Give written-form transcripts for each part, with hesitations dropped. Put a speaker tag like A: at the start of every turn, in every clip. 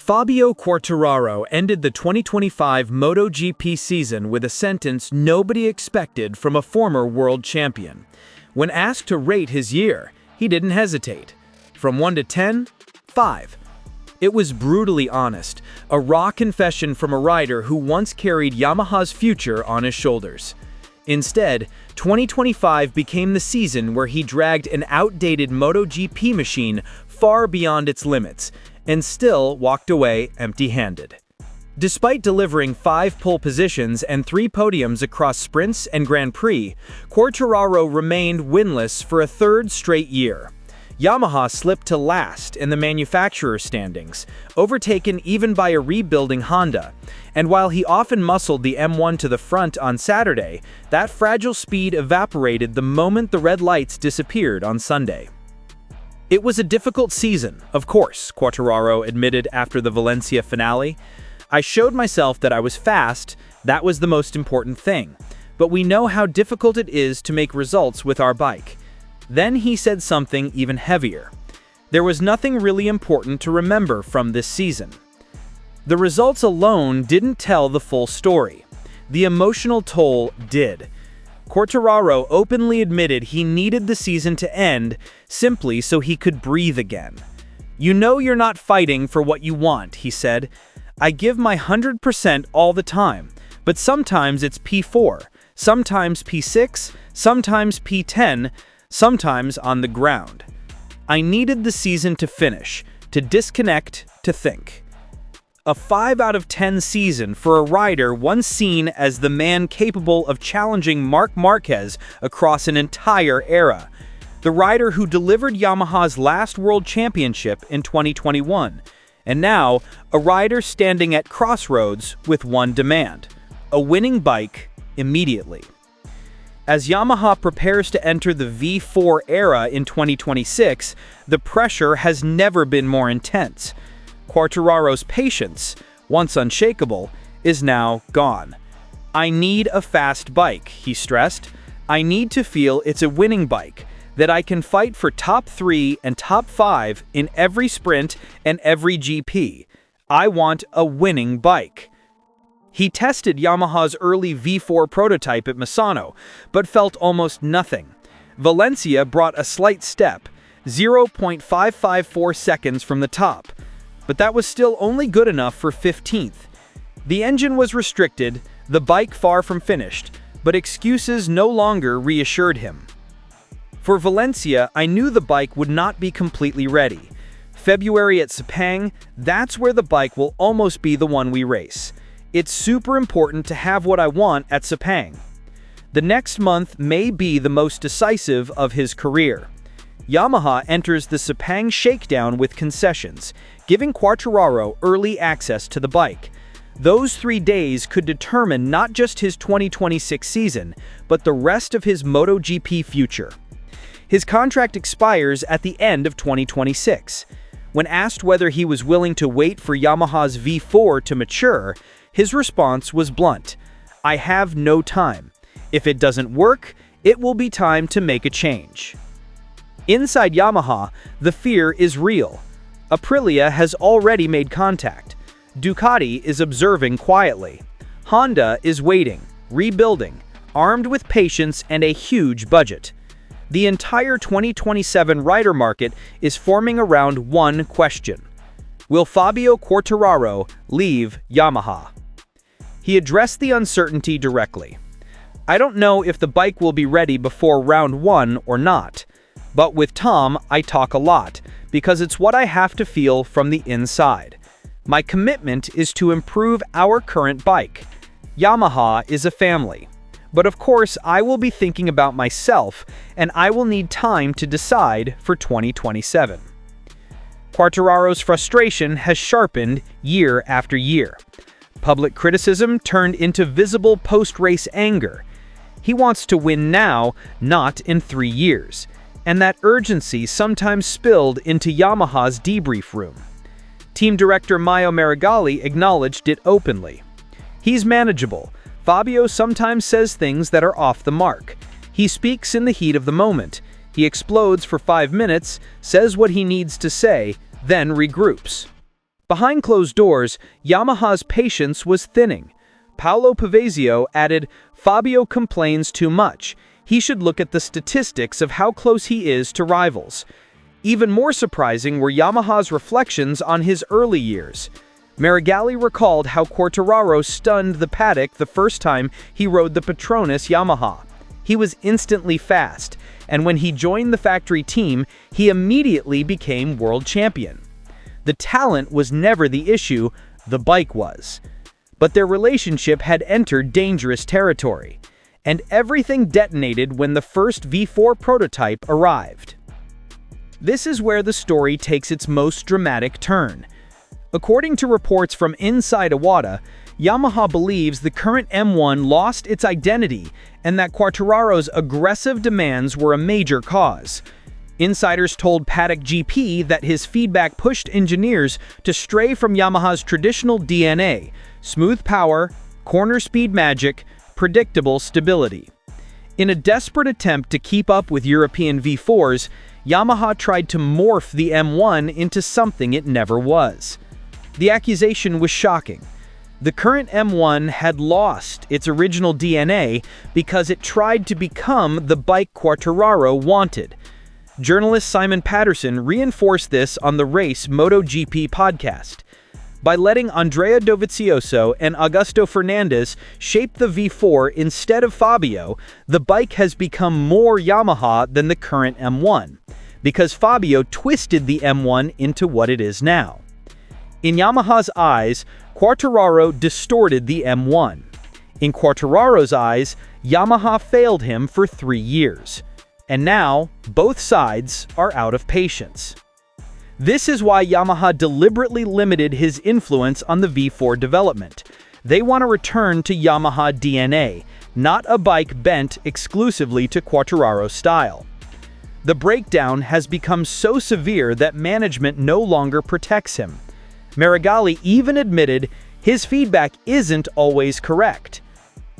A: Fabio Quartararo ended the 2025 MotoGP season with a sentence nobody expected from a former world champion. When asked to rate his year, he didn't hesitate. From 1 to 10, 5. It was brutally honest, a raw confession from a rider who once carried Yamaha's future on his shoulders. Instead, 2025 became the season where he dragged an outdated MotoGP machine far beyond its limits, and still walked away empty-handed. Despite delivering 5 pole positions and 3 podiums across sprints and Grand Prix, Quartararo remained winless for a third straight year. Yamaha slipped to last in the manufacturer standings, overtaken even by a rebuilding Honda, and while he often muscled the M1 to the front on Saturday, that fragile speed evaporated the moment the red lights disappeared on Sunday. It was a difficult season, of course, Quartararo admitted after the Valencia finale. I showed myself that I was fast, that was the most important thing. But we know how difficult it is to make results with our bike. Then he said something even heavier. There was nothing really important to remember from this season. The results alone didn't tell the full story. The emotional toll did. Quartararo openly admitted he needed the season to end simply so he could breathe again. "You know you're not fighting for what you want," he said. "I give my 100% all the time, but sometimes it's P4, sometimes P6, sometimes P10, sometimes on the ground. I needed the season to finish, to disconnect, to think." A 5 out of 10 season for a rider once seen as the man capable of challenging Marc Marquez across an entire era. The rider who delivered Yamaha's last world championship in 2021. And now, a rider standing at crossroads with one demand: a winning bike immediately. As Yamaha prepares to enter the V4 era in 2026, the pressure has never been more intense. Quartararo's patience, once unshakable, is now gone. "I need a fast bike," he stressed. "I need to feel it's a winning bike, that I can fight for top 3 and top 5 in every sprint and every GP. I want a winning bike." He tested Yamaha's early V4 prototype at Misano, but felt almost nothing. Valencia brought a slight step, 0.554 seconds from the top. But that was still only good enough for 15th. The engine was restricted, the bike far from finished, but excuses no longer reassured him. For Valencia, I knew the bike would not be completely ready. February at Sepang, that's where the bike will almost be the one we race. It's super important to have what I want at Sepang. The next month may be the most decisive of his career. Yamaha enters the Sepang shakedown with concessions, giving Quartararo early access to the bike. Those 3 days could determine not just his 2026 season, but the rest of his MotoGP future. His contract expires at the end of 2026. When asked whether he was willing to wait for Yamaha's V4 to mature, his response was blunt: "I have no time. If it doesn't work, it will be time to make a change." Inside Yamaha, the fear is real. Aprilia has already made contact. Ducati is observing quietly. Honda is waiting, rebuilding, armed with patience and a huge budget. The entire 2027 rider market is forming around one question: will Fabio Quartararo leave Yamaha? He addressed the uncertainty directly. "I don't know if the bike will be ready before round 1 or not. But with Tom, I talk a lot, because it's what I have to feel from the inside. My commitment is to improve our current bike. Yamaha is a family. But of course, I will be thinking about myself, and I will need time to decide for 2027. Quartararo's frustration has sharpened year after year. Public criticism turned into visible post-race anger. He wants to win now, not in 3 years. And that urgency sometimes spilled into Yamaha's debrief room. Team director Maio Marigali acknowledged it openly. "He's manageable. Fabio sometimes says things that are off the mark. He speaks in the heat of the moment. He explodes for 5 minutes, says what he needs to say, then regroups. Behind closed doors, Yamaha's patience was thinning. Paolo Pavesio added, "Fabio complains too much. He should look at the statistics of how close he is to rivals." Even more surprising were Yamaha's reflections on his early years. Meregali recalled how Quartararo stunned the paddock the first time he rode the Petronas Yamaha. He was instantly fast, and when he joined the factory team, he immediately became world champion. The talent was never the issue, the bike was. But their relationship had entered dangerous territory, and everything detonated when the first V4 prototype arrived. This is where the story takes its most dramatic turn. According to reports from inside Iwata, Yamaha believes the current M1 lost its identity and that Quartararo's aggressive demands were a major cause. Insiders told Paddock GP that his feedback pushed engineers to stray from Yamaha's traditional DNA: smooth power, corner speed magic, predictable stability. In a desperate attempt to keep up with European V4s, Yamaha tried to morph the M1 into something it never was. The accusation was shocking. The current M1 had lost its original DNA because it tried to become the bike Quartararo wanted. Journalist Simon Patterson reinforced this on the Race MotoGP podcast. By letting Andrea Dovizioso and Augusto Fernandez shape the V4 instead of Fabio, the bike has become more Yamaha than the current M1, because Fabio twisted the M1 into what it is now. In Yamaha's eyes, Quartararo distorted the M1. In Quartararo's eyes, Yamaha failed him for 3 years. And now, both sides are out of patience. This is why Yamaha deliberately limited his influence on the V4 development. They want to return to Yamaha DNA, not a bike bent exclusively to Quartararo's style. The breakdown has become so severe that management no longer protects him. Meregali even admitted his feedback isn't always correct.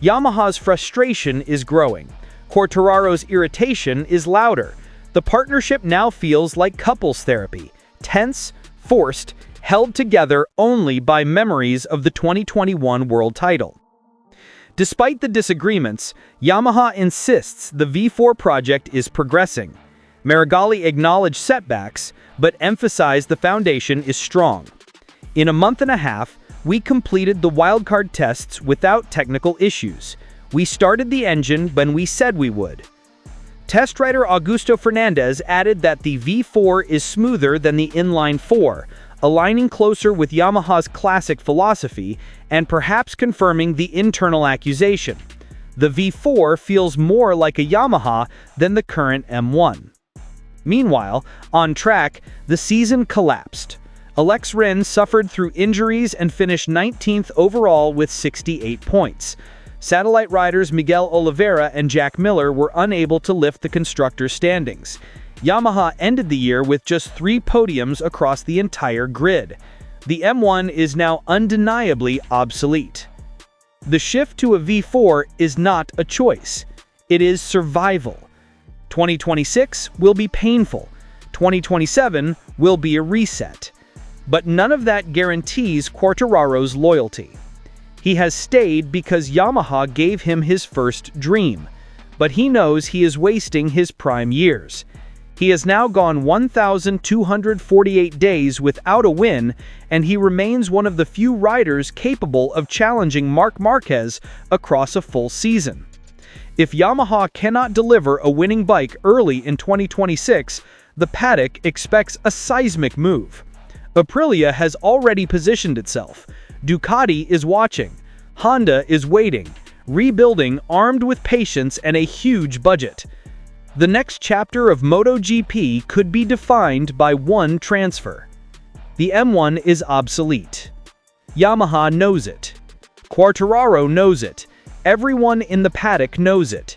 A: Yamaha's frustration is growing. Quartararo's irritation is louder. The partnership now feels like couples therapy, tense, forced, held together only by memories of the 2021 world title. Despite the disagreements, Yamaha insists the V4 project is progressing. Meregali acknowledged setbacks, but emphasized the foundation is strong. In a month and a half, we completed the wildcard tests without technical issues. We started the engine when we said we would. Test rider Augusto Fernandez added that the V4 is smoother than the inline 4, aligning closer with Yamaha's classic philosophy and perhaps confirming the internal accusation. The V4 feels more like a Yamaha than the current M1. Meanwhile, on track, the season collapsed. Alex Rins suffered through injuries and finished 19th overall with 68 points. Satellite riders Miguel Oliveira and Jack Miller were unable to lift the constructors' standings. Yamaha ended the year with just 3 podiums across the entire grid. The M1 is now undeniably obsolete. The shift to a V4 is not a choice. It is survival. 2026 will be painful. 2027 will be a reset. But none of that guarantees Quartararo's loyalty. He has stayed because Yamaha gave him his first dream, but he knows he is wasting his prime years. He has now gone 1,248 days without a win, and he remains one of the few riders capable of challenging Marc Marquez across a full season. If Yamaha cannot deliver a winning bike early in 2026, the paddock expects a seismic move. Aprilia has already positioned itself. Ducati is watching. Honda is waiting, rebuilding, armed with patience and a huge budget. The next chapter of MotoGP could be defined by one transfer. The M1 is obsolete. Yamaha knows it. Quartararo knows it. Everyone in the paddock knows it.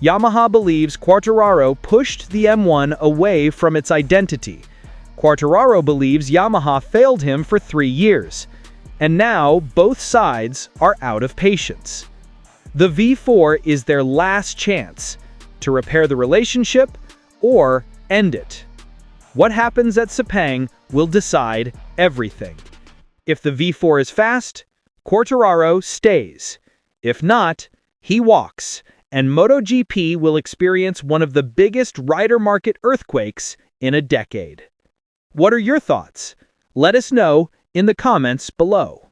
A: Yamaha believes Quartararo pushed the M1 away from its identity. Quartararo believes Yamaha failed him for 3 years. And now both sides are out of patience. The V4 is their last chance to repair the relationship or end it. What happens at Sepang will decide everything. If the V4 is fast, Quartararo stays. If not, he walks, and MotoGP will experience one of the biggest rider market earthquakes in a decade. What are your thoughts? Let us know in the comments below.